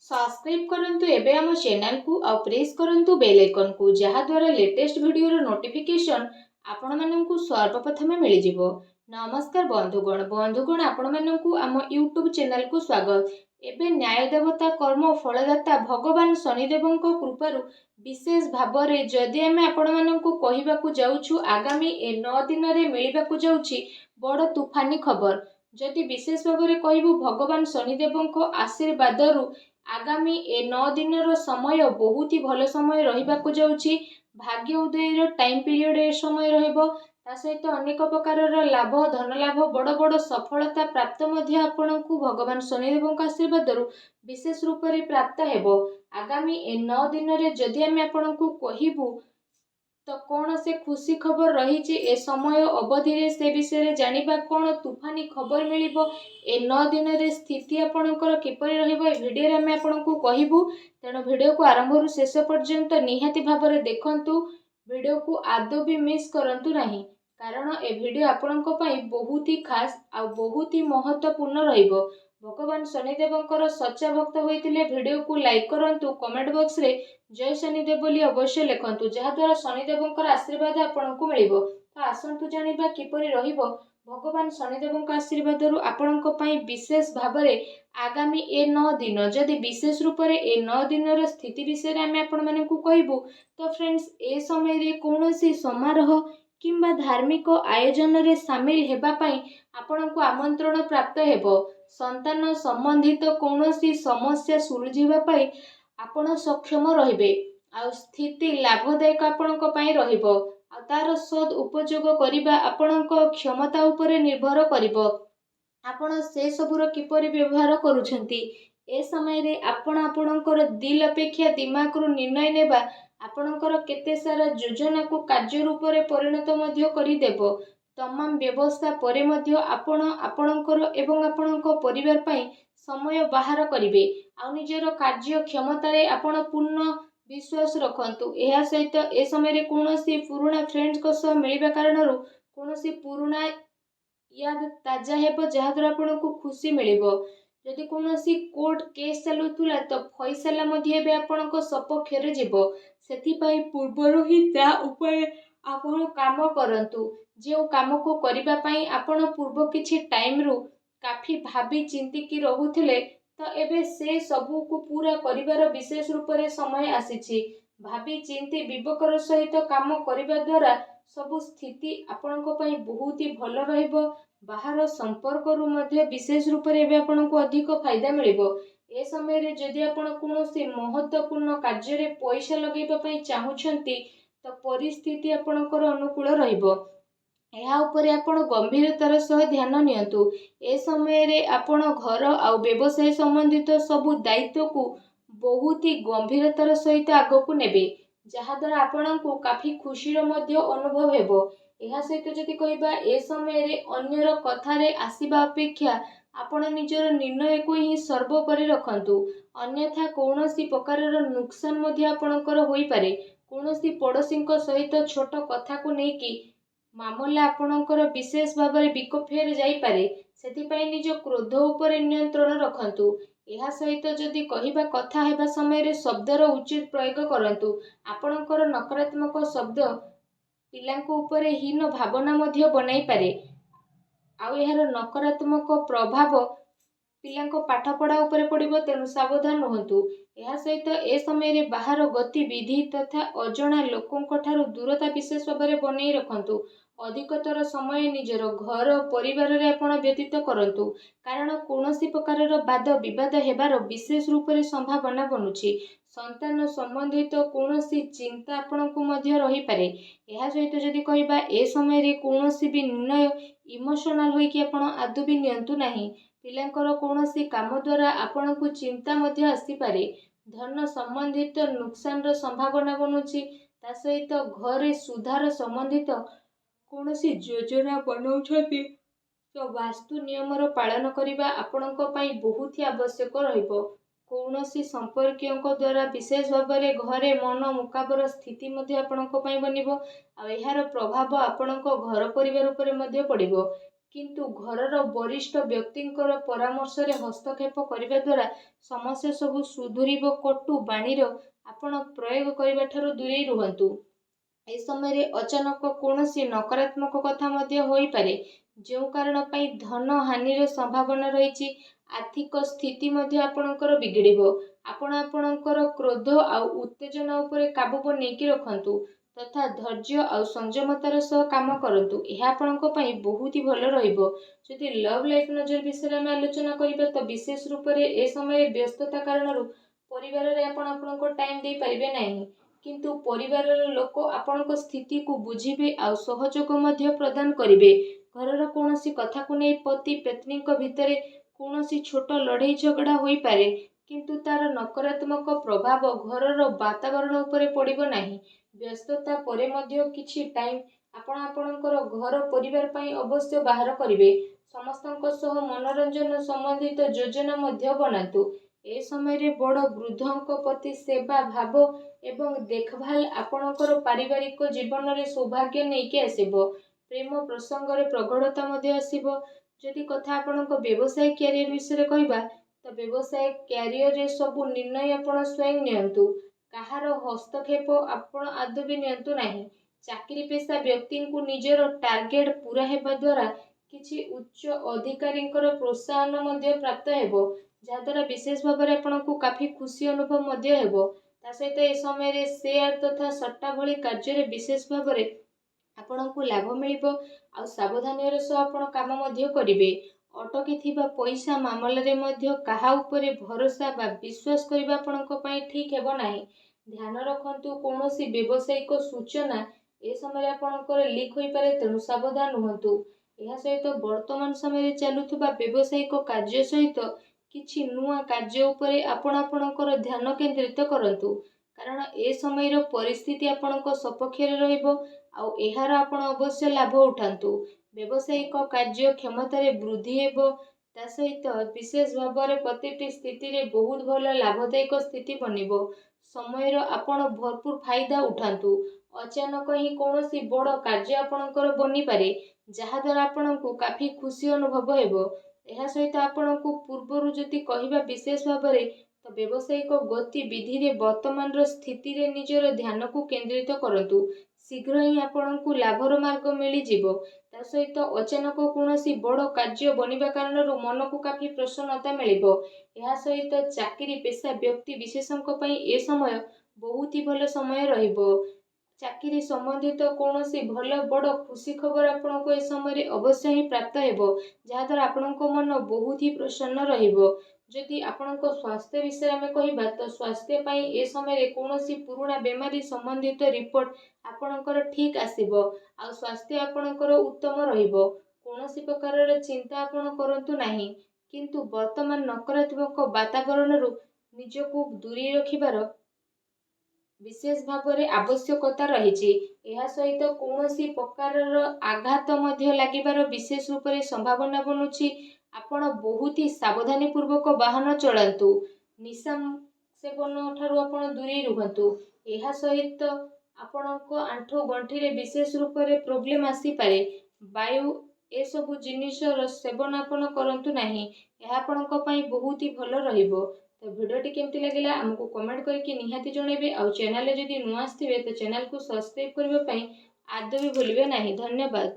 Subscribe करंतु एबे आम चैनल को और प्रेस करंतु बेल आइकन को जहा द्वारा लेटेस्ट वीडियो रो नोटिफिकेशन आपण माननकु सर्वप्रथम मिल जिवो। नमस्कार बंधुगण आपण माननकु आम यूट्यूब चैनल को स्वागत। एबे न्याय देवता कर्म फलदाता भगवान शनिदेवଙ୍କ कृपारु विशेष भाबरे जदि आमे आपण माननकु कहिबाकु जाउछु आगामी 9 दिन रे मिलिबाकु जाउछि बड़ तूफानी खबर। जदि विशेष भाबरे कहिबु भगवान शनिदेवଙ୍କ आशीर्वादरु आगामी 9 दिन समय बहुत ही भल समय रहिबाकु जाउछि। भाग्य उदयर टाइम पीरियड ए समय रहिबो। ता सहित अनेक प्रकार लाभ धन लाभ बड़ बड़ सफलता प्राप्त मध्य आपनकु भगवान शनिदेवଙ୍କ आशीर्वादरु विशेष रूप से प्राप्त हेबो। आगामी 9 दिन रे जदि आमे आपनकु कहिबु तो कौन से खुशी खबर रही ए समय अवधि रे से विषय रे जानिबा कौन तूफानी खबर मिलिबो ए 9 दिन रे स्थिति आपणकर किपरि रहिबो ए वीडियो रे हम आपनकु कहिबु। तेणु वीडियो को आरंभ रु शेष पर्यंत निहाती भाबरे देखंतु। वीडियो को आदौ भी मिस करंतु नहीं कारण ए वीडियो आपणक पई बहुत ही खास आ बहुत ही महत्वपूर्ण रहिबो। भगवान शनिदेवଙ୍କର सच्चा भक्त होइतिले वीडियो को लाइक करंतु। कमेंट बॉक्स रे जय शनिदेव बोली अवश्य लिखंतु जहा द्वारा शनिदेवଙ୍କର आशीर्वाद आपणकु मिलिबो। तो आसंतु जानिबा किपरि रहिबो भगवान शनिदेवଙ୍କ आशीर्वादरु आपणक पई विशेष भाबरे आगामी ए 9 दिन जदि विशेष रूप से ए 9 दिन स्थिति विषय रे आमे आपण मानकु कहिबु। तो फ्रेंड्स ए समय रे कोनोसी समारोह किंबा धार्मिक आयोजन रे शामिल हेबा पई आपणकु आमंत्रण प्राप्त हेबो। संतान संबंधित कोनोसी समस्या सुलझिबा पई आपण सक्षम रहिबे आ स्थिति लाभदायक आपणक पई रहिबो आ तार सद उपयोग करिबा आपणक क्षमता उपरे निर्भर करिबो। आपण से सबुर किपरि व्यवहार करूछंती ए समय रे आपण आपणकर दिल अपेक्षा दिमाग रु निर्णय नेबा आपणकर केते सारा योजना को कार्य रूप रे परिणत मध्य करि देबो। तमाम व्यवस्था परे मध्य आपण आपणकर एवं आपणक परिवार पई समय बाहर करिवे आ निजर कार्य क्षमता रे आपण पूर्ण विश्वास रखंतु। एहा सहित ए समय रे कोनोसी पुराना फ्रेंड्स को सह मिलिबा कारणरु कोनोसी पुराना याद ताजा हेबो जहा द्वारा आपणकु खुशी मिलिबो। जदि कोनोसी कोर्ट केस चलुथुला तो फैसला मध्ये एबे आपणक सपक्ष रे जिवो। सेथि पई पूर्वरु ही ता उपरे आपण काम करंतु। जे काम को करिबा पई आपण पूर्व किछि टाइम रु काफी भाबी चिंती की रहुथिले तो एबे से सबु को पूरा करिवार विशेष रूप से समय आसीछि। भाबी चिंती विवेकर सहित काम करिबा द्वारा सबु स्थिति आपणक पई बहुत ही भल रहिबो। बाहर संपर्क रु मध्य विशेष रूप से एबे आपणको अधिक फायदा मिलिबो। ए समय रे जदि आपण कोनोसी महत्वपूर्ण कार्य रे पैसा लगेबा पई चाहुछंती तो परिस्थिति आपणकर अनुकूल रहिबो। एहा उपरे आपण गंभीरतार सह ध्यान नियंतु। ए समय रे आपण घर आ व्यवसाय संबंधित सबु दायित्व को बहुत ही गंभीरतार सहित आगो को नेबे जहा द्वारा आपणको काफी खुशीर मध्य अनुभव हेबो। एहा सहित जदि कहिबा ए समय रे अन्यर कथा रे आसीबा अपेक्षा आपण निजर निर्णय को ही सर्वोपरि रखंतु। अन्यथा कोनोसी प्रकारर नुकसान मध्य आपणकर होई पारे। कोनोसी पड़ोसीଙ୍କ सहित छोट कथा को नेकी मामला आपणकर विशेष भाबरे विकोफेर जाई पारे। सेति पई निज क्रोध उपरे नियंत्रण रखंतु। एहा सहित जदि कहिबा कथा हेबा समय रे शब्दर उचित प्रयोग करंतु। आपणकर नकारात्मक शब्द पिलांको उपरे हीन भावना मध्य बनाई पारे आ एहार नकारात्मक प्रभाव पिलांको पाठ पढ़ा उपरे पड़िबो। तेणु सावधान रहंतु। एहा सहित ए समय रे बाहर गतिविधि तथा अजणा लोकंक ठारू दूरता विशेष भाबरे बनै रखंतु। अधिकतर समय निजर घर परिवार रे आपण व्यतीत करंतु कारण कोनोसी प्रकारर वाद विवाद हेबार विशेष रूप से संभावना बनुछि। संतान संबंधित कोनोसी चिंता आपणको मध्य रही पारे। एहा सहित जदि कहिबा ए समय रे कोनोसी भी निर्णय इमोशनल होई कि आपण आदु भी नियंतु नाही। पिलांकर कोनोसी काम द्वारा आपणको चिंता मध्य आसी पारे। धन संबंधित नुकसान रो संभावना बनुछि। ता सहित घरे सुधार संबंधित कोनोसी योजना बनाउछथि तो वास्तु नियमर पालन करिबा आपणक पई बहुत ही आवश्यक रहिबो। कोनोसी संपर्कियों द्वारा विशेष भाबरे घरे मन मुकाबर स्थिति मध्य आपणक पई बनिबो आ एहार प्रभाव आपणक घर परिवार उपरे मध्य पड़िबो। କିନ୍ତୁ ଘରର ବରିଷ୍ଠ ବ୍ୟକ୍ତିଙ୍କର ପରାମର୍ଶରେ ହସ୍ତକ୍ଷେପ କରିବା ଦ୍ୱାରା ସମସ୍ୟା ସବୁ ସୁଧୁରିବ। କଟୁ ବାଣୀର ଆପଣ ପ୍ରୟୋଗ କରିବା ଠାରୁ ଦୂରେଇ ରୁହନ୍ତୁ। ଏ ସମୟରେ ଅଚାନକ କୌଣସି ନକାରାତ୍ମକ କଥା ମଧ୍ୟ ହୋଇପାରେ, ଯେଉଁ କାରଣ ପାଇଁ ଧନ ହାନିର ସମ୍ଭାବନା ରହିଛି। ଆର୍ଥିକ ସ୍ଥିତି ମଧ୍ୟ ଆପଣଙ୍କର ବିଗିଡ଼ିବ। ଆପଣ ଆପଣଙ୍କର କ୍ରୋଧ ଆଉ ଉତ୍ତେଜନା ଉପରେ କାବୁ ନେଇକି ରଖନ୍ତୁ ତଥା ଧୈର୍ଯ୍ୟ ଆଉ ସଂଯମତାର ସହ କାମ କରନ୍ତୁ। ଏହା ଆପଣଙ୍କ ପାଇଁ ବହୁତ ଭଲ ରହିବ। ଯଦି ଲଭ୍ ଲାଇଫ୍ ନଜର ବିଷୟରେ ଆମେ ଆଲୋଚନା କରିବା ତ ବିଶେଷ ରୂପରେ ଏ ସମୟରେ ବ୍ୟସ୍ତତା କାରଣରୁ ପରିବାରରେ ଆପଣ ଆପଣଙ୍କ ଟାଇମ୍ ଦେଇପାରିବେ ନାହିଁ, କିନ୍ତୁ ପରିବାରର ଲୋକ ଆପଣଙ୍କ ସ୍ଥିତିକୁ ବୁଝିବେ ଆଉ ସହଯୋଗ ମଧ୍ୟ ପ୍ରଦାନ କରିବେ। ଘରର କୌଣସି କଥାକୁ ନେଇ ପତି ପତ୍ନୀଙ୍କ ଭିତରେ କୌଣସି ଛୋଟ ଲଢ଼େଇ ଝଗଡ଼ା ହୋଇପାରେ, କିନ୍ତୁ ତାର ନକାରାତ୍ମକ ପ୍ରଭାବ ଘରର ବାତାବରଣ ଉପରେ ପଡ଼ିବ ନାହିଁ। ବ୍ୟସ୍ତତା ପରେ ମଧ୍ୟ କିଛି ଟାଇମ୍ ଆପଣ ଆପଣଙ୍କର ଘର ପରିବାର ପାଇଁ ଅବଶ୍ୟ ବାହାର କରିବେ। ସମସ୍ତଙ୍କ ସହ ମନୋରଞ୍ଜନ ସମ୍ବନ୍ଧିତ ଯୋଜନା ମଧ୍ୟ ବନାନ୍ତୁ। ଏ ସମୟରେ ବଡ଼ ବୃଦ୍ଧଙ୍କ ପ୍ରତି ସେବା ଭାବ ଏବଂ ଦେଖଭାଲ ଆପଣଙ୍କର ପାରିବାରିକ ଜୀବନରେ ସୌଭାଗ୍ୟ ନେଇକି ଆସିବ। ପ୍ରେମ ପ୍ରସଙ୍ଗରେ ପ୍ରଗାଢ଼ତା ମଧ୍ୟ ଆସିବ। ଯଦି କଥା ଆପଣଙ୍କ ବ୍ୟବସାୟ କ୍ୟାରିୟର ବିଷୟରେ କହିବା ତ ବ୍ୟବସାୟ କ୍ୟାରିୟରରେ ସବୁ ନିର୍ଣ୍ଣୟ ଆପଣ ସ୍ୱୟଂ ନିଅନ୍ତୁ। କାହାର ହସ୍ତକ୍ଷେପ ଆପଣ ଆଦୌ ବି ନିଅନ୍ତୁ ନାହିଁ। ଚାକିରି ପେଶା ବ୍ୟକ୍ତିଙ୍କୁ ନିଜର ଟାର୍ଗେଟ ପୂରା ହେବା ଦ୍ୱାରା କିଛି ଉଚ୍ଚ ଅଧିକାରୀଙ୍କର ପ୍ରୋତ୍ସାହନ ମଧ୍ୟ ପ୍ରାପ୍ତ ହେବ, ଯାହାଦ୍ୱାରା ବିଶେଷ ଭାବରେ ଆପଣଙ୍କୁ କାଫି ଖୁସି ଅନୁଭବ ମଧ୍ୟ ହେବ। ତା ସହିତ ଏ ସମୟରେ ସେୟାର ତଥା ସଟ୍ଟା ଭଳି କାର୍ଯ୍ୟରେ ବିଶେଷ ଭାବରେ ଆପଣଙ୍କୁ ଲାଭ ମିଳିବ ଆଉ ସାବଧାନର ସହ ଆପଣ କାମ ମଧ୍ୟ କରିବେ। ଅଟକି ଥିବା ପଇସା ମାମଲାରେ ମଧ୍ୟ କାହା ଉପରେ ଭରସା ବା ବିଶ୍ୱାସ କରିବା ଆପଣଙ୍କ ପାଇଁ ଠିକ୍ ହେବ ନାହିଁ। ଧ୍ୟାନ ରଖନ୍ତୁ, କୌଣସି ବ୍ୟବସାୟିକ ସୂଚନା ଏ ସମୟରେ ଆପଣଙ୍କର ଲିକ୍ ହୋଇପାରେ, ତେଣୁ ସାବଧାନ ରୁହନ୍ତୁ। ଏହା ସହିତ ବର୍ତ୍ତମାନ ସମୟରେ ଚାଲୁଥିବା ବ୍ୟବସାୟିକ କାର୍ଯ୍ୟ ସହିତ କିଛି ନୂଆ କାର୍ଯ୍ୟ ଉପରେ ଆପଣ ଆପଣଙ୍କର ଧ୍ୟାନ କେନ୍ଦ୍ରିତ କରନ୍ତୁ, କାରଣ ଏ ସମୟର ପରିସ୍ଥିତି ଆପଣଙ୍କ ସପକ୍ଷରେ ରହିବ ଆଉ ଏହାର ଆପଣ ଅବଶ୍ୟ ଲାଭ ଉଠାନ୍ତୁ। ବ୍ୟବସାୟିକ କାର୍ଯ୍ୟ କ୍ଷମତାରେ ବୃଦ୍ଧି ହେବ। ତା ସହିତ ବିଶେଷ ଭାବରେ ପ୍ରତିଟି ସ୍ଥିତିରେ ବହୁତ ଭଲ ଲାଭଦାୟକ ସ୍ଥିତି ବନିବ। ସମୟର ଆପଣ ଭରପୁର ଫାଇଦା ଉଠାନ୍ତୁ। ଅଚାନକ ହିଁ କୌଣସି ବଡ଼ କାର୍ଯ୍ୟ ଆପଣଙ୍କର ବନିପାରେ, ଯାହାଦ୍ୱାରା ଆପଣଙ୍କୁ କାଫି ଖୁସି ଅନୁଭବ ହେବ। ଏହା ସହିତ ଆପଣଙ୍କୁ ପୂର୍ବରୁ ଯଦି କହିବା ବିଶେଷ ଭାବରେ ତ ବ୍ୟବସାୟିକ ଗତିବିଧିରେ ବର୍ତ୍ତମାନର ସ୍ଥିତିରେ ନିଜର ଧ୍ୟାନକୁ କେନ୍ଦ୍ରିତ କରନ୍ତୁ। ଶୀଘ୍ର ହିଁ ଆପଣଙ୍କୁ ଲାଭର ମାର୍ଗ ମିଳିଯିବ। ତା ସହିତ ଅଚାନକ କୌଣସି ବଡ଼ କାର୍ଯ୍ୟ ବନିବା କାରଣରୁ ମନକୁ କାଫି ପ୍ରସନ୍ନତା ମିଳିବ। ଏହା ସହିତ ଚାକିରି ପେଶା ବ୍ୟକ୍ତି ବିଶେଷଙ୍କ ପାଇଁ ଏ ସମୟ ବହୁତ ହି ଭଲ ସମୟ ରହିବ। ଚାକିରି ସମ୍ବନ୍ଧିତ କୌଣସି ଭଲ ବଡ଼ ଖୁସି ଖବର ଆପଣଙ୍କୁ ଏ ସମୟରେ ଅବଶ୍ୟ ହିଁ ପ୍ରାପ୍ତ ହେବ, ଯାହାଦ୍ୱାରା ଆପଣଙ୍କ ମନ ବହୁତ ହି ପ୍ରସନ୍ନ ରହିବ। ଯଦି ଆପଣଙ୍କ ସ୍ୱାସ୍ଥ୍ୟ ବିଷୟରେ ଆମେ କହିବା ତ ସ୍ୱାସ୍ଥ୍ୟ ପାଇଁ ଏ ସମୟରେ କୌଣସି ପୁରୁଣା ବେମାରୀ ସମ୍ବନ୍ଧିତ ରିପୋର୍ଟ ଆପଣଙ୍କର ଠିକ୍ ଆସିବ ଆଉ ସ୍ୱାସ୍ଥ୍ୟ ଆପଣଙ୍କର ଉତ୍ତମ ରହିବ। କୌଣସି ପ୍ରକାରର ଚିନ୍ତା ଆପଣ କରନ୍ତୁ ନାହିଁ, କିନ୍ତୁ ବର୍ତ୍ତମାନ ନକାରାତ୍ମକ ବାତାବରଣରୁ ନିଜକୁ ଦୂରେଇ ରଖିବାର ବିଶେଷ ଭାବରେ ଆବଶ୍ୟକତା ରହିଛି। ଏହା ସହିତ କୌଣସି ପ୍ରକାରର ଆଘାତ ମଧ୍ୟ ଲାଗିବାର ବିଶେଷ ରୂପରେ ସମ୍ଭାବନା ବନୁଛି। ଆପଣ ବହୁତ ହି ସାବଧାନୀ ପୂର୍ବକ ବାହନ ଚଳାନ୍ତୁ। ନିଶା ସେବନ ଠାରୁ ଆପଣ ଦୂରେଇ ରୁହନ୍ତୁ। ଏହା ସହିତ ଆପଣଙ୍କ ଆଣ୍ଠୁ ଗଣ୍ଠିରେ ବିଶେଷ ରୂପରେ ପ୍ରୋବ୍ଲେମ ଆସିପାରେ। ବାୟୁ ଏସବୁ ଜିନିଷର ସେବନ ଆପଣ କରନ୍ତୁ ନାହିଁ, ଏହା ଆପଣଙ୍କ ପାଇଁ ବହୁତ ହି ଭଲ ରହିବ। ତ ଭିଡ଼ିଓଟି କେମିତି ଲାଗିଲା ଆମକୁ କମେଣ୍ଟ କରିକି ନିହାତି ଜଣାଇବେ ଆଉ ଚ୍ୟାନେଲରେ ଯଦି ନୂଆ ଆସିଥିବେ ତ ଚ୍ୟାନେଲକୁ ସବସ୍କ୍ରାଇବ କରିବା ପାଇଁ ଆଦୌ ବି ଭୁଲିବେ ନାହିଁ। ଧନ୍ୟବାଦ।